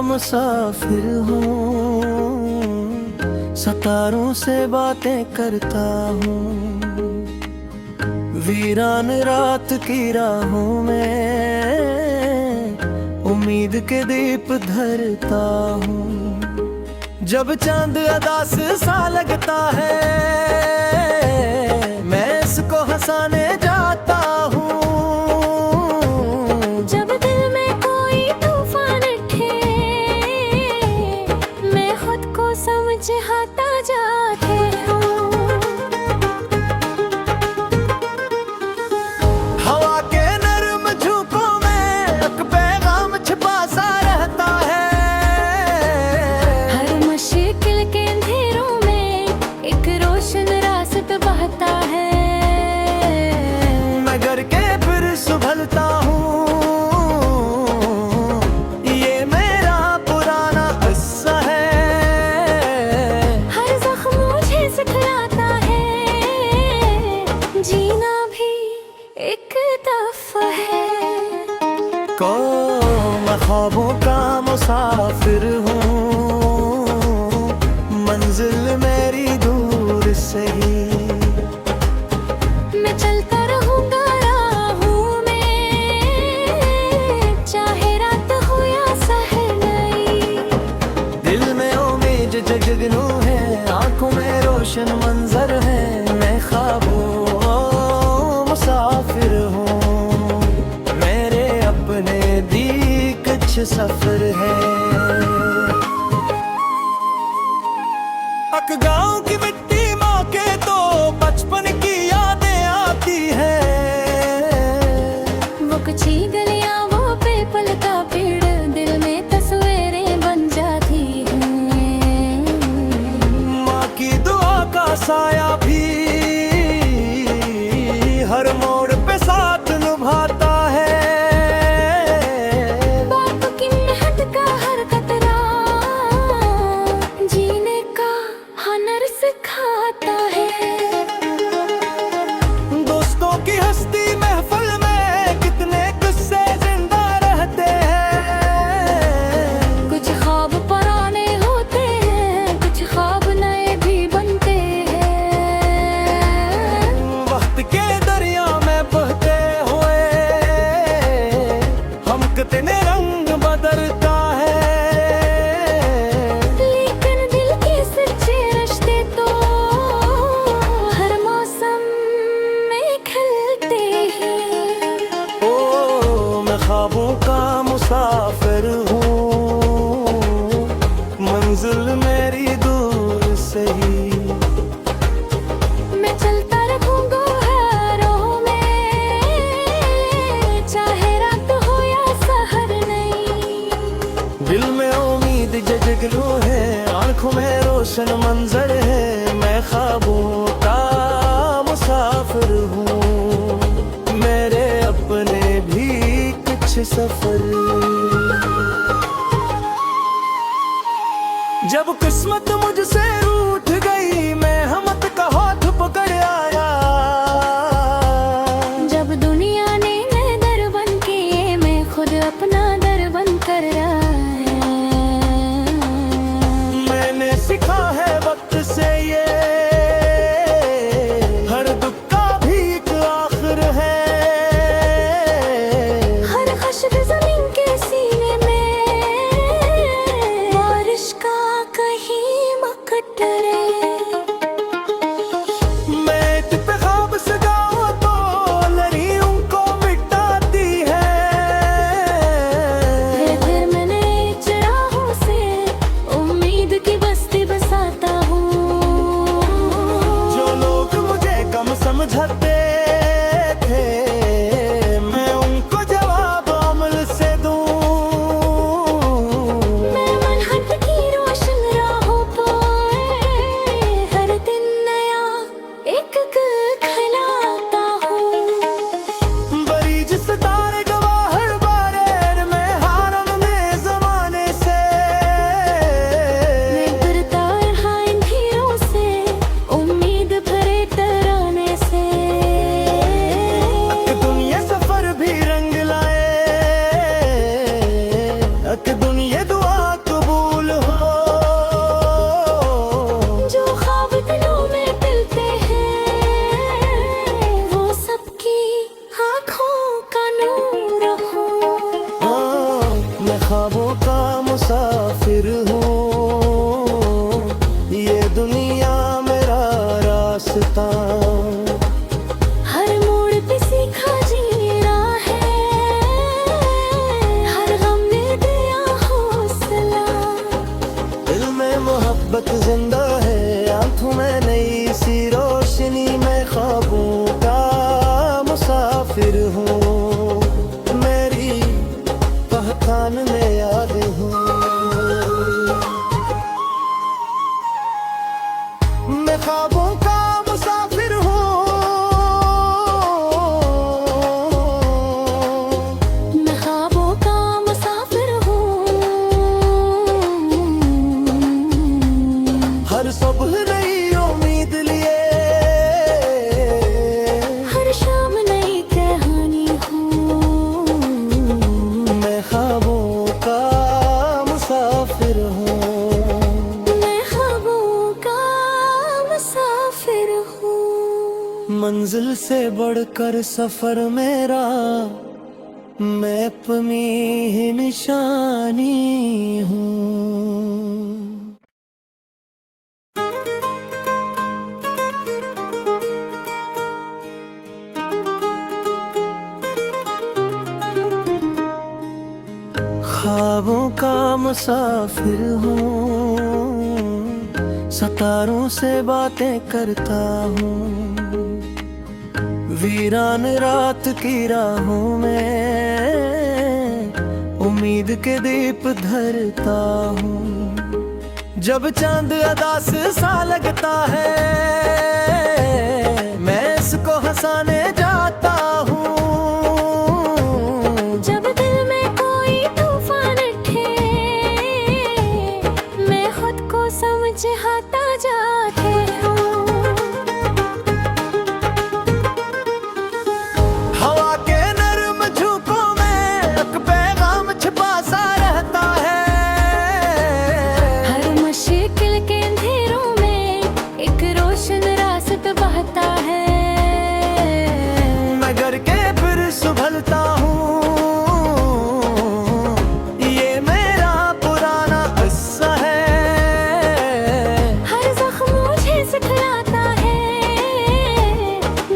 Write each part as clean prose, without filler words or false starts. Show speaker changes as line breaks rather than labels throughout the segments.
मुसाफिर हूँ, सितारों से बातें करता हूँ। वीरान रात की राहों में उम्मीद के दीप धरता हूँ। जब चांद अदास सा लगता है, मैं इसको हंसाने जाता हूँ।
जब दिल में कोई तूफान उठे, मैं खुद को समझाता जाती हूँ।
हवा के नरम झोंकों में एक पैगाम छिपा सा रहता है।
हर मुश्किल के अंधेरों में एक रोशन रास्ता बहता है।
मैं गर के फिर संभलता हूँ, ये मेरा पुराना किस्सा है।
हर जख्म मुझे सिखलाता है, जीना भी एक दफा है।
मैं ख्वाबों का मुसाफिर हूँ, मंजिल मेरी दूर से ही।
मैं चलता रहूंगा राहों में, चाहे रात हो या सहर नई।
दिल में उम्मीद जगनू है, आंखों में रोशन मंजर है। मैं ख्वाबों मुसाफिर हूँ, मेरे अपने भी कुछ सफर है। अक गाँव की मिट्टी माँ के तो बचपन की यादें आती है।
वो कुछी गलियां, वो पीपल का पेड़, दिल में तस्वीरें बन जाती हैं।
माँ की दुआ का साया भी हर मोड़ पे साथ निभाता है।
बाप की मेहनत का हर कतरा, जीने का हुनर सिखाता है।
दोस्तों की हस्ती महफिल में कितने किस्से जिंदा रहते हैं।
कुछ ख्वाब पुराने होते हैं, कुछ ख्वाब नए भी बनते हैं।
वक्त के दरिया में बहते हुए हम कितने रंग बदलता है।
लेकिन दिल के सच्चे रिश्ते तो हर मौसम में खिलते हैं।
ओ मैं ख्वाबों का मुसाफिर हूँ, मंजिल मेरी दूर से ही।
मैं चलता रहूंगा राहों में, चाहे रात हो या सहर नई।
दिल में उम्मीद जगनू है, आंखों में रोशन मंजर है। मैं ख्वाबों का मुसाफिर हूँ, मेरे अपने भी कुछ सफर। जब किस्मत मुझसे रूठ गई, मैं हिम्मत का हाथ पकड़ आया।
जब दुनिया ने मैं दर बन के, मैं खुद अपना दर बन कर रहा है।
मैंने सीखा है वक्त से ये, हर दुख का भी एक आखिर है।
हर खश्क जमीन के सीने में बारिश का कहीं मकटरे।
मैं दास्तां।
हर मोड़ पे सीखा जीना है, हर गम ने दिया हौसला।
दिल में मोहब्बत जिंदा है, आंखों में नई सी रोशनी। मैं ख्वाबों का मुसाफिर हूँ, मेरी पहचान में याद हूँ। मैं ख्वाबों का मुसाफिर हूँ,
मैं ख्वाबों का मुसाफिर हूँ।
हर सुबह नई उम्मीद लिए,
हर शाम नई कहानी हूँ।
मैं ख्वाबों का मुसाफिर हूँ।
मैं ख्वाबों का मुसाफिर हूँ।
मंजिल से बढ़कर सफर मेरा, मैं अपनी ही निशानी हूँ। ख्वाबों का मुसाफिर हूँ, सितारों से बातें करता हूँ। वीरान रात की राहों में उम्मीद के दीप धरता हूँ। जब चांद अदास सा लगता है, मैं इसको हंसाने जाता हूँ।
जब दिल में कोई तूफान उठे, मैं खुद को समझाता जाती हूँ।
हवा के नर्म झोंकों में एक पैगाम छिपा सा रहता है।
हर मुश्किल के अंधेरों में एक रोशन रास्ता बहता है।
मैं घर के फिर संभलता हूँ, ये मेरा पुराना किस्सा है।
हर जख्म मुझे सिखलाता है,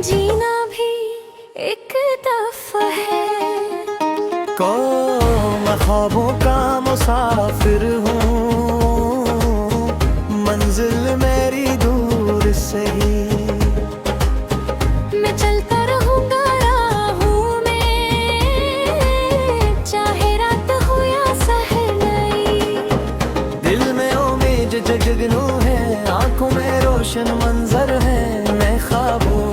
जीना भी एक दफा है।
को मैं ख्वाबों का मुसाफिर हूँ, मंजिल मेरी दूर से ही।
मैं चलता रहूंगा राहों में, चाहे रात हो या सहर नई।
दिल में उम्मीद जगनू है, आंखों में रोशन मंजर है। मैं ख्वाबों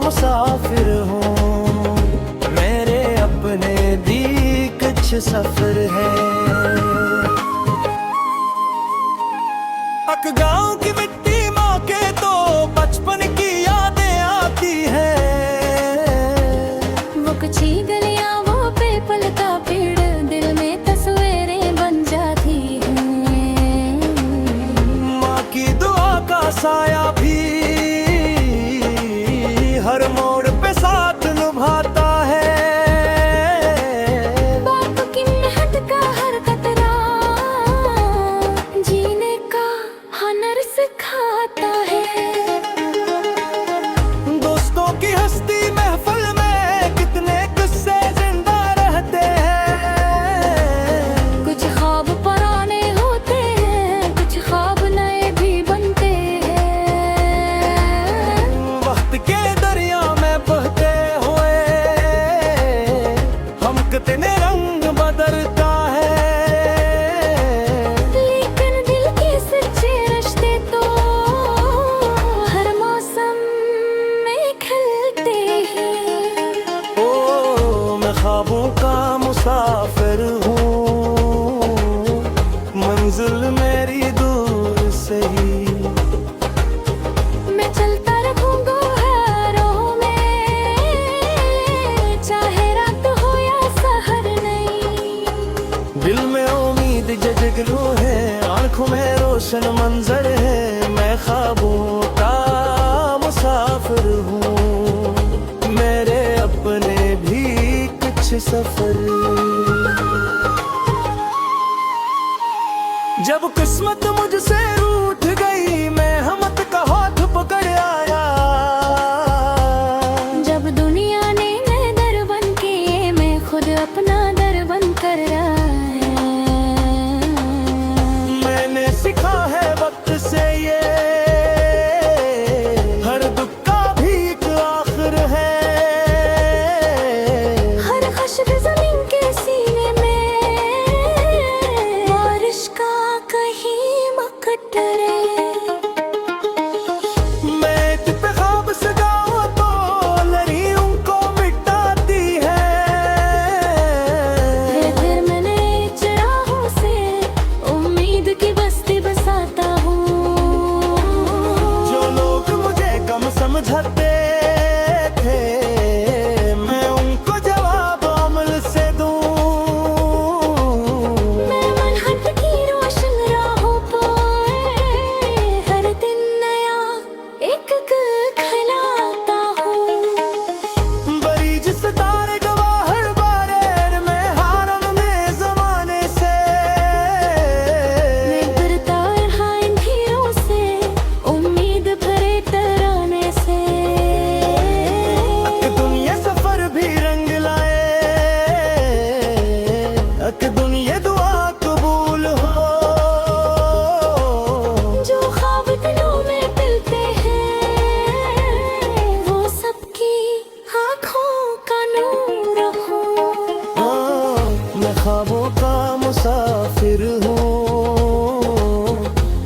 मुसाफिर हूँ, मेरे अपने भी कुछ सफर है। अक गाँव की मिट्टी माँ के तो बचपन की यादें आती है।
वो कुछ ही गलियां, वो पीपल का पेड़, दिल में तस्वीरें बन जाती हैं।
माँ की दुआ का साया भी हर मोड़ पे साथ निभाता है।
बाप की मेहनत का हर कतरा, जीने का हुनर सिखाता है।
दोस्तों की हस्ती महफिल में कितने किस्से जिंदा रहते हैं।
कुछ ख्वाब पुराने होते हैं, कुछ ख्वाब नए भी बनते हैं।
वक्त के दरिया में बहते हुए हम कितने रंग बदलता है।
लेकिन दिल के सच्चे रिश्ते तो हर मौसम में खिलते हैं।
ओ मैं ख्वाबों का मुसाफिर हूँ, मंजिल मेरी दूर से ही।
मैं चलता रहूंगा राहों में, चाहे रात हो या सहर नई।
दिल में उम्मीद जगनू है, आंखों में रोशन मंजर है। मैं ख्वाबों का मुसाफिर हूँ, मेरे अपने भी कुछ सफर। जब किस्मत मुझसे रूठ गई, मैं हमत का हाथ पकड़ आया।
जब दुनिया ने मैं दर बन के, मैं खुद अपना दर बंद कर रहा है।
मैंने सीखा है वक्त से ये, हर दुख का भी एक आखिर है।
हर खश्क जमीन के सीने में, बारिश का कहीं मकटरे।
समझते थे मैं उनको जवाब अमल से दूं।
मैं मनहट की रोशन राहों पर हर दिन नया एक खिलाता हूँ।
बड़ी जिस तारे गवाहर बारेर में हारम में जमाने से,
मैं डरता रहा इन धीरों से, उम्मीद भरे तराने से।
दुनिया सफर भी रंग लाए, दुनिया दुआ कबूल हो।
जो ख्वाब दिलों में मिलते हैं, वो सबकी आँखों का नूर हो।
मैं ख्वाबों का मुसाफिर हूँ,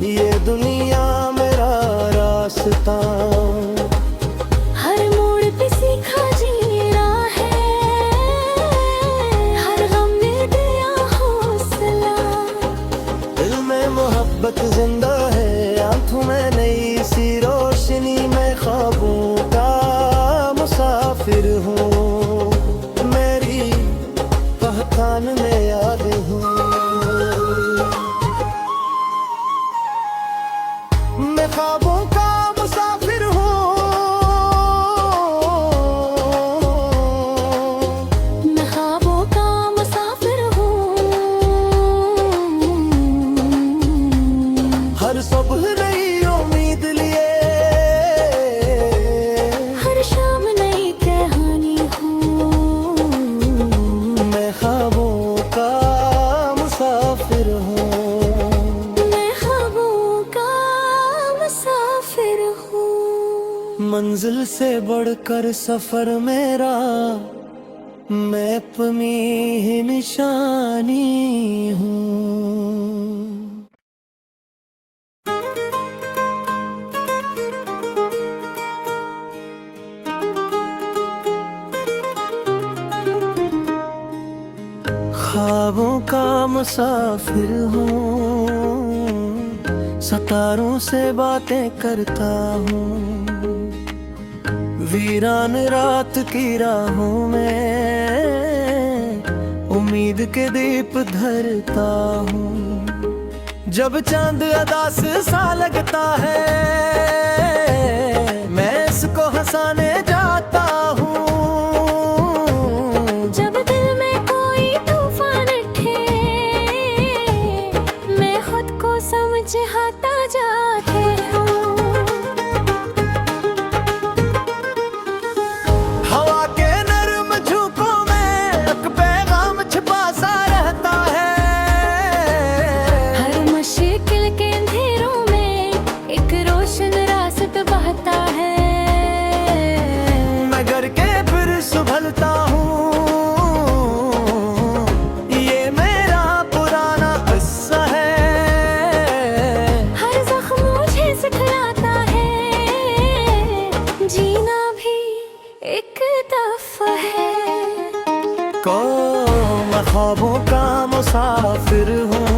ये दुनिया मेरा रास्ता।
हर मोड़ पे सीखा जीना है, हर गम में दिया हौसला।
दिल में मोहब्बत जिंदा है, आंखों में नई सी रोशनी। मैं ख्वाबों का मुसाफिर हूँ, मेरी पहचान में याद हूँ। मैं ख्वाबों का मुसाफिर हूँ,
मैं ख्वाबों का मुसाफिर हूँ।
हर सुबह नई उम्मीद लिए,
हर शाम नई कहानी हूँ।
मैं ख्वाबों का मुसाफिर हूँ।
मैं ख्वाबों का मुसाफिर हूँ।
मंजिल से बढ़कर सफर मेरा, मैं अपनी ही निशानी हूँ। ख्वाबों का मुसाफिर हूँ, सितारों से बातें करता हूँ। वीरान रात की राहों में उम्मीद के दीप धरता हूँ। जब चांद अदास सा लगता है, मैं इसको हंसाने जाता हूँ।
जब दिल में कोई तूफान उठे, मैं खुद को समझाता जाती हूँ।
हवा के नर्म झोंकों में एक पैगाम छिपा सा रहता है।
हर मुश्किल के अंधेरों में एक रोशन रास्ता बहता है।
मैं गर के फिर संभलता हूँ, ये मेरा पुराना किस्सा है।
हर जख्म मुझे सिखलाता है, जीना भी एक दफा है।
को मैं ख्वाबों का मुसाफिर हूँ,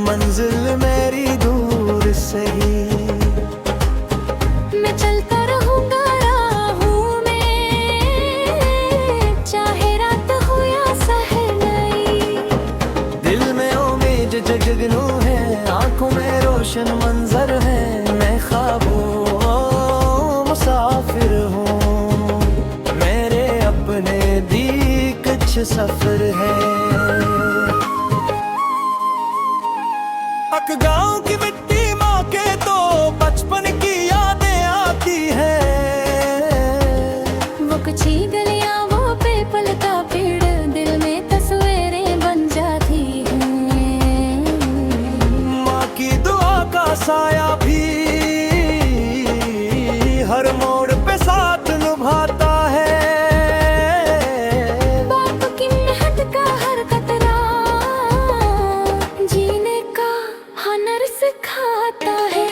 मंजिल मेरी दूर से ही।
मैं चलता रहूंगा राहों में, चाहे रात हो या सहनाई।
दिल में उम्मीद जगनू है, आंखों में रोशन मंजर है। मैं ख्वाबों मुसाफिर हूँ, मेरे अपने दी कुछ सफर है। अक गाँव की मिट्टी माँ के तो साया भी हर मोड़ पे साथ निभाता है।
बाप की मेहनत का हर कतरा जीने का हुनर सिखाता है।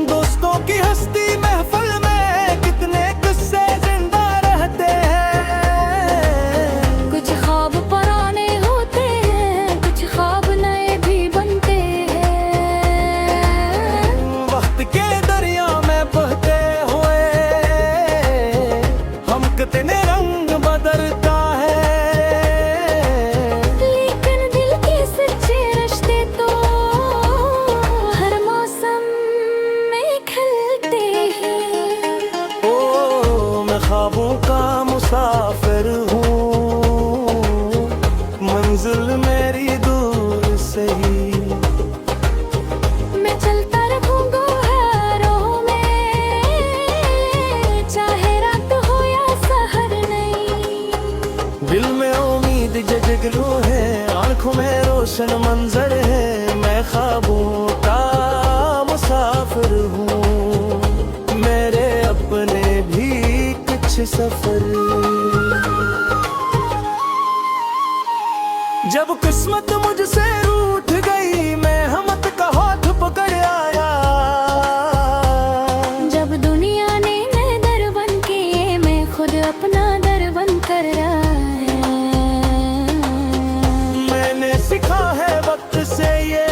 दोस्तों की हस्ती महफिल में कितने किस्से जिंदा रहते हैं।
कुछ ख्वाब पुराने होते हैं, कुछ ख्वाब नए भी बनते हैं।
वक्त के दरिया में बहते हुए हम कितने रंग बदलता है।
लेकिन दिल के सच्चे रिश्ते तो हर मौसम में खिलते हैं।
ओ मैं ख्वाबों का मुसाफिर हूँ, मंजिल मेरी दूर से ही।
मैं चलता रहूंगा राहों में, चाहे रात हो या सहर नहीं।
दिल में उम्मीद जगलू है, आंखों में रोशन मंजर है। मैं ख्वाबों का मुसाफिर हूँ, मेरे अपने भी कुछ सफर। जब किस्मत मुझसे रूठ गई, मैं हिम्मत का हाथ पकड़ आया।
जब दुनिया ने मैं दर बन के, मैं खुद अपना दर बन कर रहा है।
मैंने सीखा है वक्त से ये,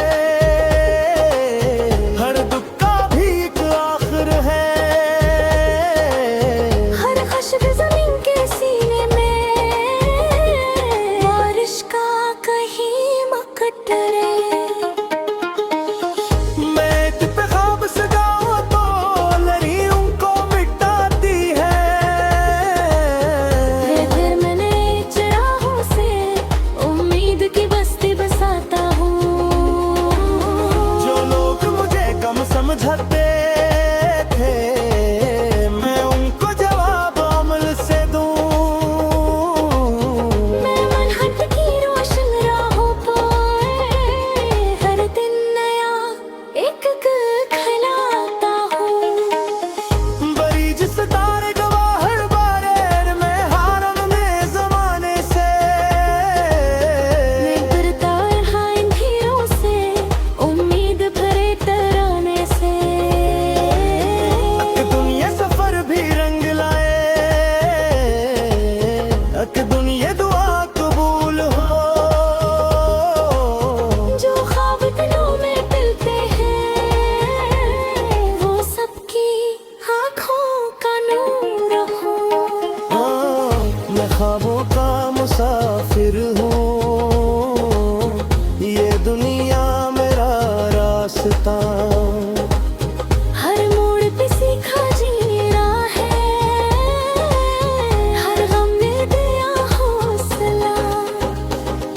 हर दुख का भी एक आखिर है।
हर खुशबू जमीन के सीने में बारिश का कहीं मकटरे।
मैं तुझ पे ख्वाब सजाऊं तो लड़ियों को मिटाती है।
फिर मैंने चराहों से उम्मीद की बस्ती बसाता हूँ।
जो लोग मुझे कम समझते थे, मैं उनको जवाब अमल से दूं।
मैं मनहट की रोशन राहों पर हर दिन नया एक खिलाता हूँ।
बरीज सितारे गवाहर बारेर में हारम में जमाने से।
मैं डरता रहा इन धीरों से, उम्मीद भरे तराने से।
अक दुनिया सफर भी रंग लाए, अक दुनिया दुआ कबूल हो।
जो ख्वाब दिलों में मिलते हैं, वो सबकी आँखों का नूर हो।
मैं ख्वाबों का मुसाफिर हूँ, ये दुनिया मेरा रास्ता।
हर मोड़ पे सीखा जीना है, हर गम में दिया हौसला।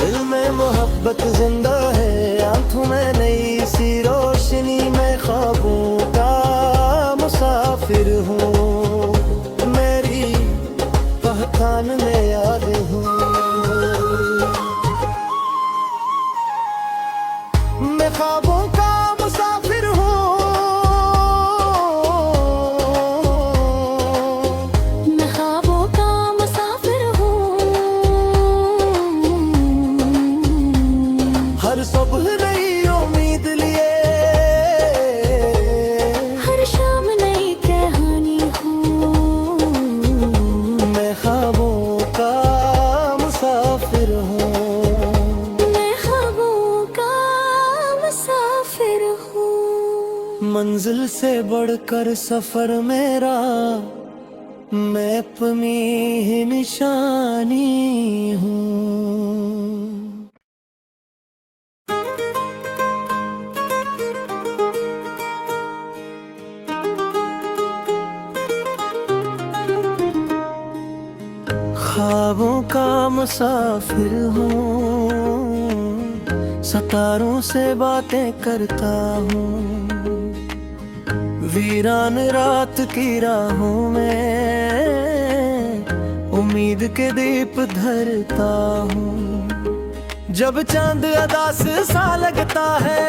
दिल में मोहब्बत जिंदा है, आंखों में नई सी रोशनी। मैं ख्वाबों का मुसाफिर हूँ, मेरी पहचान में याद हूँ। मैं ख्वाबों का मुसाफिर हूँ,
मैं ख्वाबों का मुसाफिर हूँ।
हर सुबह नई उम्मीद लिए,
हर शाम नई कहानी हूँ।
मैं ख्वाबों का मुसाफिर हूँ।
मैं ख्वाबों का मुसाफिर हूँ।
मंजिल से बढ़कर सफर मेरा, मैं अपनी ही निशानी हूँ। ख्वाबों का मुसाफिर हूँ, सितारों से बातें करता हूँ। वीरान रात की राहों में उम्मीद के दीप धरता हूँ। जब चांद अदा सा लगता है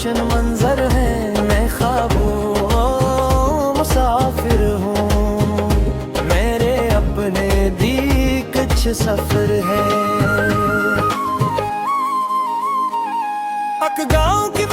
रोशन मंजर है, मैं ख्वाबों मुसाफिर हूँ, मेरे अपने दी कुछ सफर है। अक गाँव की